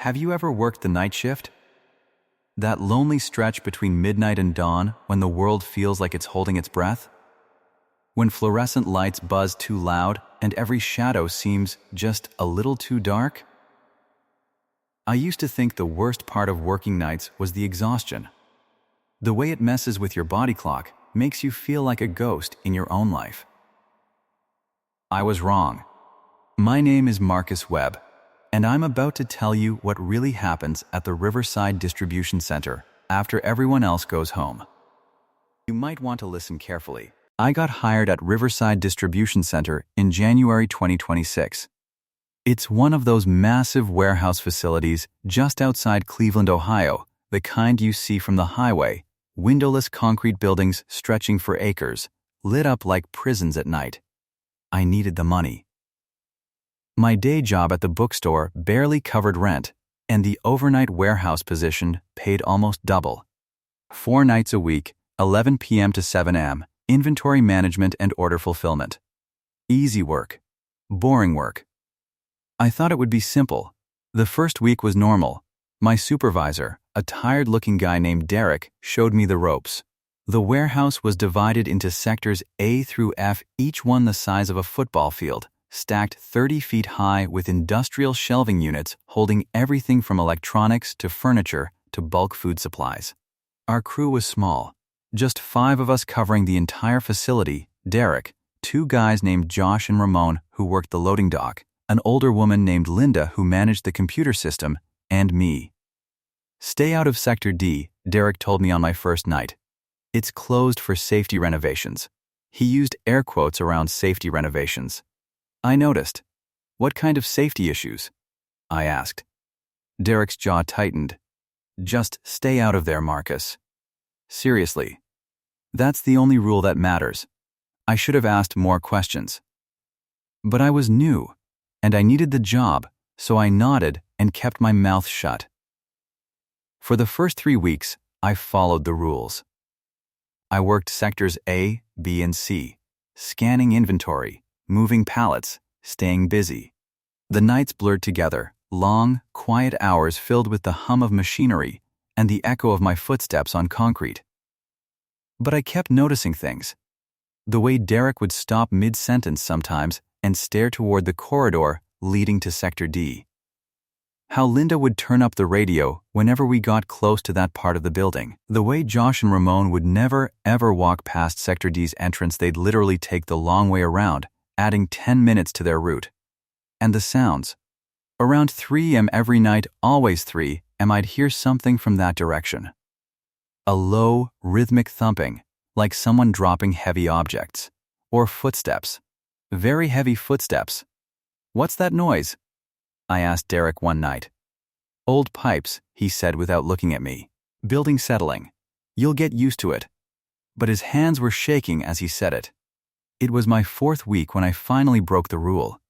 Have you ever worked the night shift? That lonely stretch between midnight and dawn when the world feels like it's holding its breath? When fluorescent lights buzz too loud and every shadow seems just a little too dark? I used to think the worst part of working nights was the exhaustion. The way it messes with your body clock makes you feel like a ghost in your own life. I was wrong. My name is Marcus Webb, and I'm about to tell you what really happens at the Riverside Distribution Center after everyone else goes home. You might want to listen carefully. I got hired at Riverside Distribution Center in January 2026. It's one of those massive warehouse facilities just outside Cleveland, Ohio, the kind you see from the highway, windowless concrete buildings stretching for acres, lit up like prisons at night. I needed the money. My day job at the bookstore barely covered rent, and the overnight warehouse position paid almost double. 4 nights a week, 11 p.m. to 7 a.m., inventory management and order fulfillment. Easy work. Boring work. I thought it would be simple. The first week was normal. My supervisor, a tired-looking guy named Derek, showed me the ropes. The warehouse was divided into sectors A through F, each one the size of a football field, stacked 30 feet high with industrial shelving units holding everything from electronics to furniture to bulk food supplies. Our crew was small. Just 5 of us covering the entire facility: Derek, 2 guys named Josh and Ramon who worked the loading dock, an older woman named Linda who managed the computer system, and me. Stay out of Sector D, Derek told me on my first night. It's closed for safety renovations. He used air quotes around safety renovations. I noticed. What kind of safety issues? I asked. Derek's jaw tightened. Just stay out of there, Marcus. Seriously. That's the only rule that matters. I should have asked more questions. But I was new, and I needed the job, so I nodded and kept my mouth shut. For the first 3 weeks, I followed the rules. I worked sectors A, B, and C, scanning inventory, moving pallets, staying busy. The nights blurred together, long, quiet hours filled with the hum of machinery and the echo of my footsteps on concrete. But I kept noticing things. The way Derek would stop mid-sentence sometimes and stare toward the corridor leading to Sector D. How Linda would turn up the radio whenever we got close to that part of the building. The way Josh and Ramon would never, ever walk past Sector D's entrance. They'd literally take the long way around, adding 10 minutes to their route. And the sounds. Around 3 a.m. every night, always 3 a.m., I'd hear something from that direction. A low, rhythmic thumping, like someone dropping heavy objects. Or footsteps. Very heavy footsteps. What's that noise? I asked Derek one night. Old pipes, he said without looking at me. Building settling. You'll get used to it. But his hands were shaking as he said it. It was my 4th week when I finally broke the rule.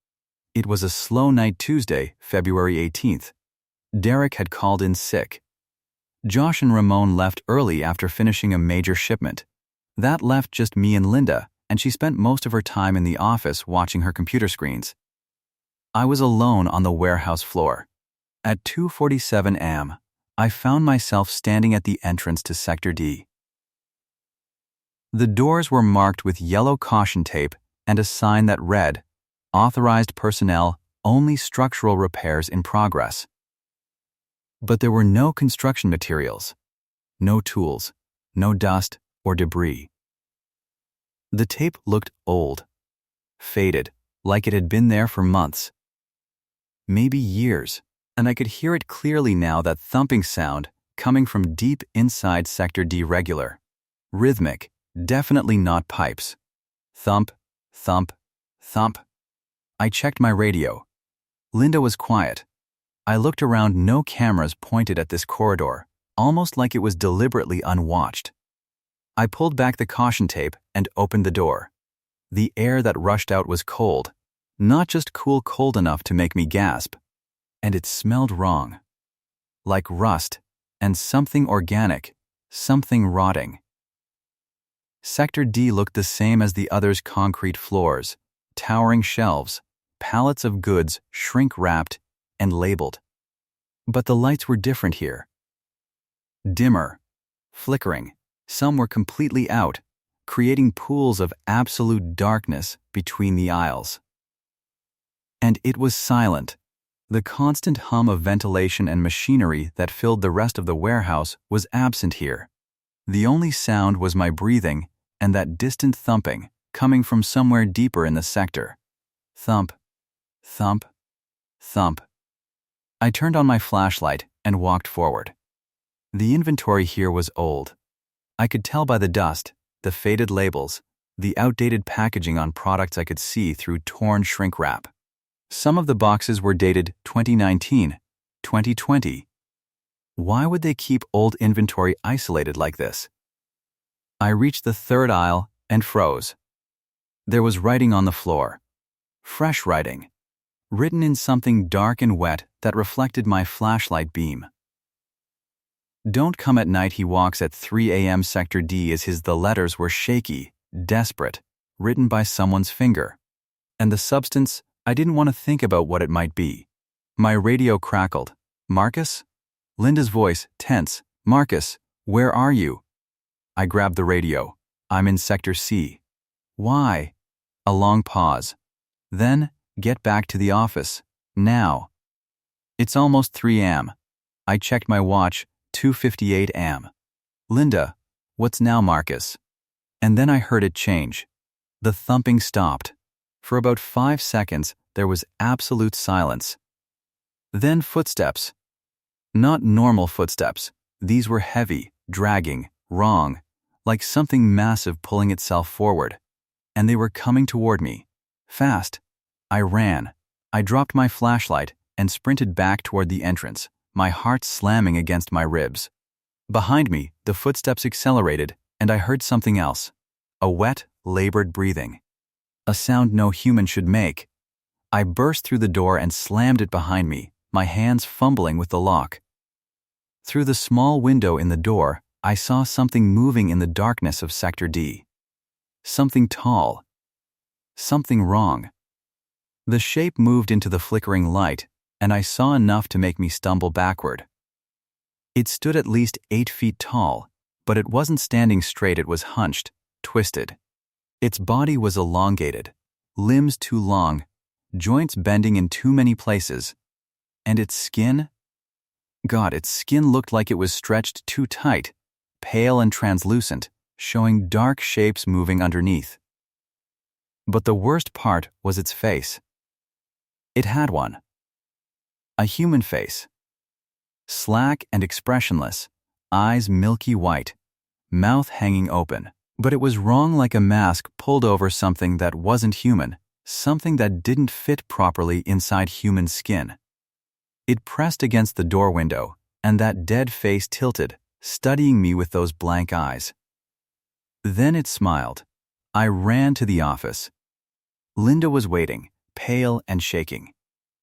It was a slow night Tuesday, February 18th. Derek had called in sick. Josh and Ramon left early after finishing a major shipment. That left just me and Linda, and she spent most of her time in the office watching her computer screens. I was alone on the warehouse floor. At 2:47 a.m., I found myself standing at the entrance to Sector D. The doors were marked with yellow caution tape and a sign that read, "Authorized personnel, only structural repairs in progress." But there were no construction materials, no tools, no dust or debris. The tape looked old, faded, like it had been there for months. Maybe years, and I could hear it clearly now, that thumping sound coming from deep inside Sector D, regular, rhythmic, definitely not pipes. Thump, thump, thump. I checked my radio. Linda was quiet. I looked around, no cameras pointed at this corridor, almost like it was deliberately unwatched. I pulled back the caution tape and opened the door. The air that rushed out was cold. Not just cold enough to make me gasp. And it smelled wrong. Like rust and something organic, something rotting. Sector D looked the same as the others: concrete floors, towering shelves, pallets of goods shrink-wrapped and labeled. But the lights were different here. Dimmer, flickering. Some were completely out, creating pools of absolute darkness between the aisles. And it was silent. The constant hum of ventilation and machinery that filled the rest of the warehouse was absent here. The only sound was my breathing and that distant thumping coming from somewhere deeper in the sector. Thump, thump, thump. I turned on my flashlight and walked forward. The inventory here was old. I could tell by the dust, the faded labels, the outdated packaging on products I could see through torn shrink wrap. Some of the boxes were dated 2019, 2020. Why would they keep old inventory isolated like this? I reached the third aisle and froze. There was writing on the floor. Fresh writing. Written in something dark and wet that reflected my flashlight beam. Don't come at night, he walks at 3 a.m. Sector D as the letters were shaky, desperate, written by someone's finger. And the substance, I didn't want to think about what it might be. My radio crackled. Marcus? Linda's voice, tense. Marcus, where are you? I grabbed the radio. I'm in Sector C. Why? A long pause. Then, get back to the office. Now. It's almost 3 a.m. I checked my watch, 2:58 a.m. Linda, what's now, Marcus? And then I heard it change. The thumping stopped. For about 5 seconds, there was absolute silence. Then footsteps. Not normal footsteps. These were heavy, dragging, wrong, like something massive pulling itself forward. And they were coming toward me. Fast. I ran. I dropped my flashlight and sprinted back toward the entrance, my heart slamming against my ribs. Behind me, the footsteps accelerated, and I heard something else. A wet, labored breathing. A sound no human should make. I burst through the door and slammed it behind me, my hands fumbling with the lock. Through the small window in the door, I saw something moving in the darkness of Sector D. Something tall. Something wrong. The shape moved into the flickering light, and I saw enough to make me stumble backward. It stood at least 8 feet tall, but it wasn't standing straight, it was hunched, twisted. Its body was elongated, limbs too long, joints bending in too many places. And its skin? God, its skin looked like it was stretched too tight, pale and translucent, showing dark shapes moving underneath. But the worst part was its face. It had one. A human face. Slack and expressionless, eyes milky white, mouth hanging open. But it was wrong, like a mask pulled over something that wasn't human, something that didn't fit properly inside human skin. It pressed against the door window, and that dead face tilted, studying me with those blank eyes. Then it smiled. I ran to the office. Linda was waiting, pale and shaking.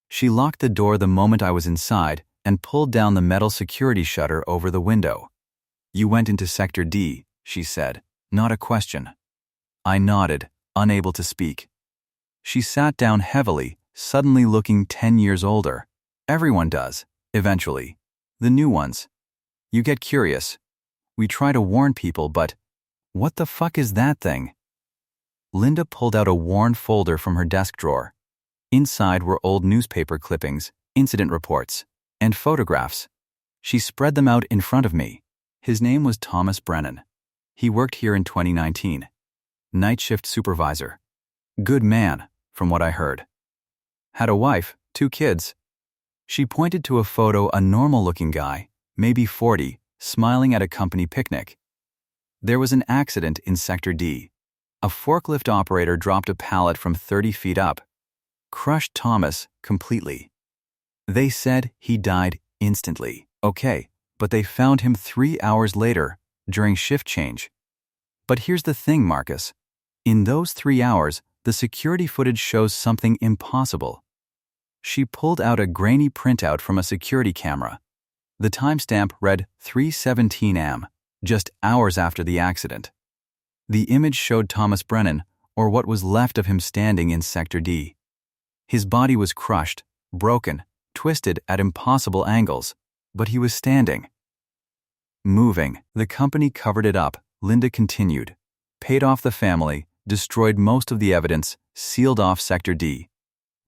She locked the door the moment I was inside and pulled down the metal security shutter over the window. You went into Sector D, she said. Not a question. I nodded, unable to speak. She sat down heavily, suddenly looking 10 years older. Everyone does, eventually. The new ones. You get curious. We try to warn people, but what the fuck is that thing? Linda pulled out a worn folder from her desk drawer. Inside were old newspaper clippings, incident reports, and photographs. She spread them out in front of me. His name was Thomas Brennan. He worked here in 2019. Night shift supervisor. Good man, from what I heard. Had a wife, 2 kids. She pointed to a photo, a normal-looking guy, maybe 40, smiling at a company picnic. There was an accident in Sector D. A forklift operator dropped a pallet from 30 feet up. Crushed Thomas completely. They said he died instantly. Okay, but they found him 3 hours later, during shift change. But here's the thing, Marcus. In those 3 hours, the security footage shows something impossible. She pulled out a grainy printout from a security camera. The timestamp read 3:17 a.m., just hours after the accident. The image showed Thomas Brennan, or what was left of him, standing in Sector D. His body was crushed, broken, twisted at impossible angles. But he was standing. Moving. The company covered it up, Linda continued. Paid off the family, destroyed most of the evidence, sealed off Sector D.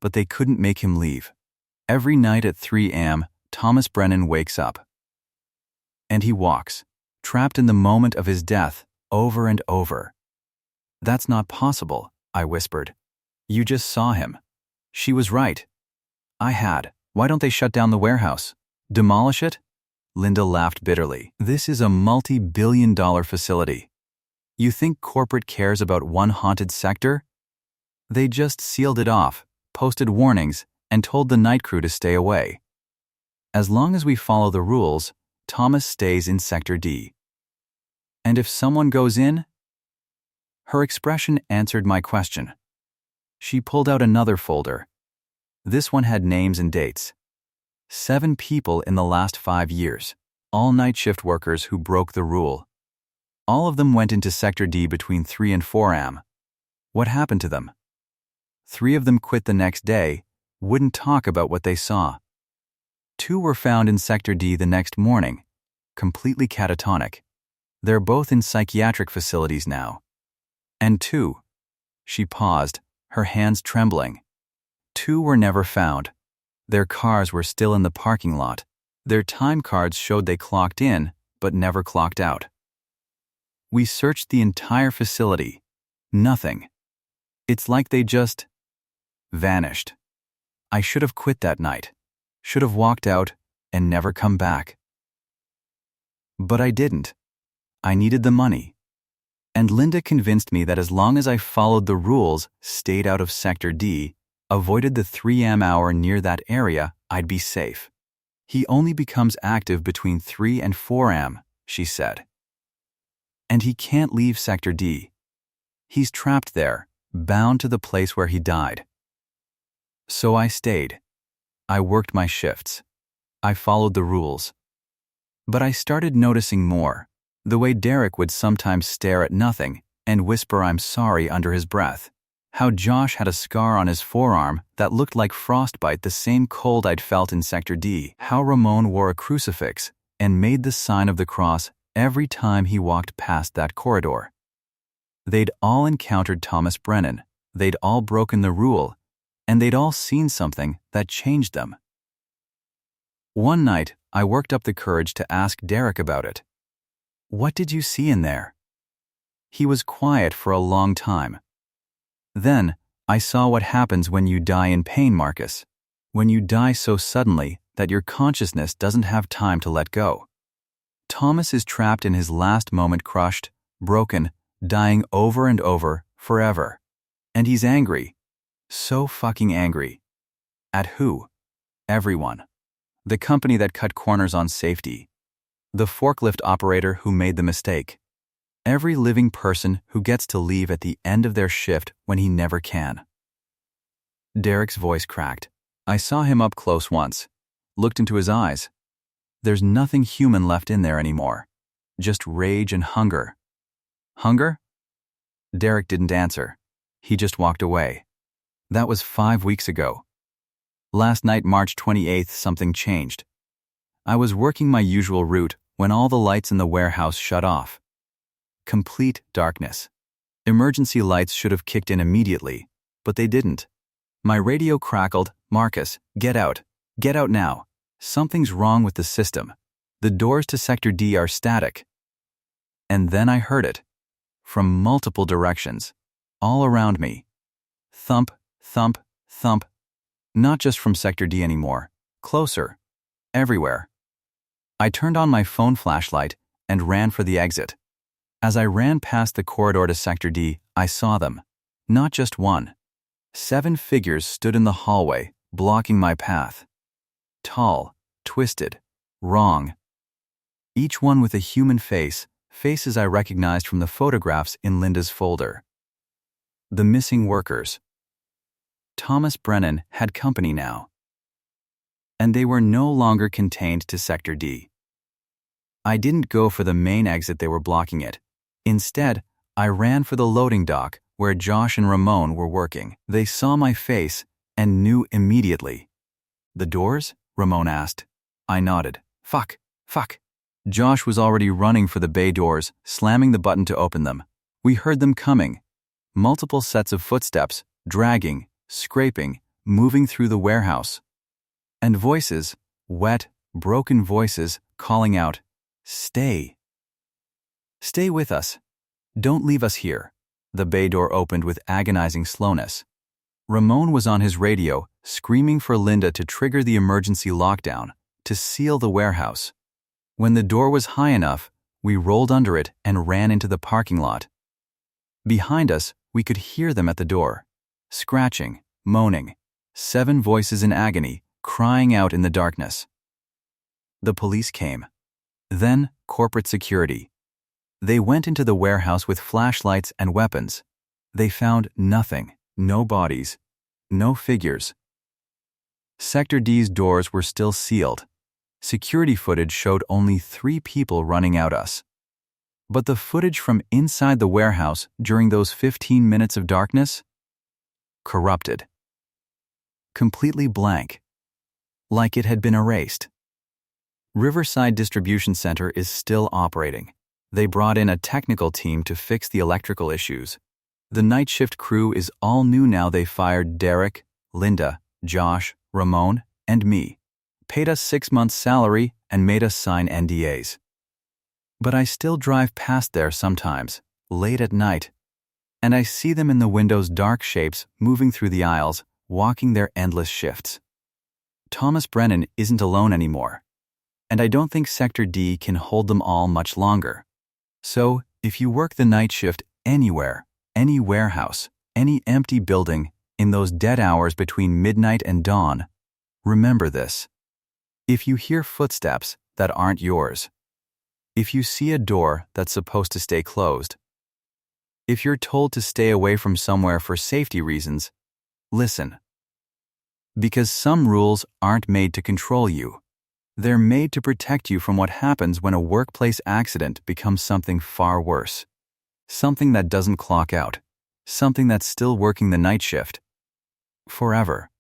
But they couldn't make him leave. Every night at 3 a.m., Thomas Brennan wakes up. And he walks, trapped in the moment of his death, over and over. That's not possible, I whispered. You just saw him. She was right. I had. Why don't they shut down the warehouse? Demolish it? Linda laughed bitterly. This is a multi-billion-dollar facility. You think corporate cares about one haunted sector? They just sealed it off, posted warnings, and told the night crew to stay away. As long as we follow the rules, Thomas stays in Sector D. And if someone goes in? Her expression answered my question. She pulled out another folder. This one had names and dates. 7 people in the last 5 years, all night shift workers who broke the rule. All of them went into Sector D between 3 and 4 a.m. What happened to them? 3 of them quit the next day, wouldn't talk about what they saw. 2 were found in Sector D the next morning, completely catatonic. They're both in psychiatric facilities now. And 2, she paused, her hands trembling. 2 were never found. Their cars were still in the parking lot. Their time cards showed they clocked in, but never clocked out. We searched the entire facility. Nothing. It's like they just vanished. I should have quit that night. Should have walked out and never come back. But I didn't. I needed the money. And Linda convinced me that as long as I followed the rules, stayed out of Sector D, avoided the 3 a.m. hour near that area, I'd be safe. He only becomes active between 3 and 4 a.m., she said. And he can't leave Sector D. He's trapped there, bound to the place where he died. So I stayed. I worked my shifts. I followed the rules. But I started noticing more. The way Derek would sometimes stare at nothing and whisper "I'm sorry" under his breath. How Josh had a scar on his forearm that looked like frostbite, the same cold I'd felt in Sector D. How Ramon wore a crucifix and made the sign of the cross every time he walked past that corridor. They'd all encountered Thomas Brennan. They'd all broken the rule, and they'd all seen something that changed them. One night, I worked up the courage to ask Derek about it. What did you see in there? He was quiet for a long time. Then, I saw what happens when you die in pain, Marcus. When you die so suddenly that your consciousness doesn't have time to let go. Thomas is trapped in his last moment, crushed, broken, dying over and over, forever. And he's angry. So fucking angry. At who? Everyone. The company that cut corners on safety. The forklift operator who made the mistake. Every living person who gets to leave at the end of their shift when he never can. Derek's voice cracked. I saw him up close once. Looked into his eyes. There's nothing human left in there anymore. Just rage and hunger. Hunger? Derek didn't answer. He just walked away. That was 5 weeks ago. Last night, March 28th, something changed. I was working my usual route when all the lights in the warehouse shut off. Complete darkness. Emergency lights should have kicked in immediately, but they didn't. My radio crackled, "Marcus, get out. Get out now. Something's wrong with the system. The doors to Sector D are static." And then I heard it. From multiple directions. All around me. Thump, thump, thump. Not just from Sector D anymore. Closer. Everywhere. I turned on my phone flashlight and ran for the exit. As I ran past the corridor to Sector D, I saw them. Not just one. 7 figures stood in the hallway, blocking my path. Tall, twisted, wrong. Each one with a human face, faces I recognized from the photographs in Linda's folder. The missing workers. Thomas Brennan had company now. And they were no longer contained to Sector D. I didn't go for the main exit, they were blocking it. Instead, I ran for the loading dock where Josh and Ramon were working. They saw my face and knew immediately. "The doors?" Ramon asked. I nodded. Fuck, fuck. Josh was already running for the bay doors, slamming the button to open them. We heard them coming. Multiple sets of footsteps, dragging, scraping, moving through the warehouse. And voices, wet, broken voices, calling out, "Stay. Stay with us. Don't leave us here." The bay door opened with agonizing slowness. Ramon was on his radio, screaming for Linda to trigger the emergency lockdown, to seal the warehouse. When the door was high enough, we rolled under it and ran into the parking lot. Behind us, we could hear them at the door, scratching, moaning, 7 voices in agony, crying out in the darkness. The police came. Then, corporate security. They went into the warehouse with flashlights and weapons. They found nothing, no bodies, no figures. Sector D's doors were still sealed. Security footage showed only 3 people running out us. But the footage from inside the warehouse during those 15 minutes of darkness? Corrupted. Completely blank. Like it had been erased. Riverside Distribution Center is still operating. They brought in a technical team to fix the electrical issues. The night shift crew is all new now. They fired Derek, Linda, Josh, Ramon, and me, paid us 6 months' salary, and made us sign NDAs. But I still drive past there sometimes, late at night, and I see them in the windows, dark shapes moving through the aisles, walking their endless shifts. Thomas Brennan isn't alone anymore, and I don't think Sector D can hold them all much longer. So, if you work the night shift anywhere, any warehouse, any empty building, in those dead hours between midnight and dawn, remember this. If you hear footsteps that aren't yours, if you see a door that's supposed to stay closed, if you're told to stay away from somewhere for safety reasons, listen. Because some rules aren't made to control you. They're made to protect you from what happens when a workplace accident becomes something far worse. Something that doesn't clock out. Something that's still working the night shift. Forever.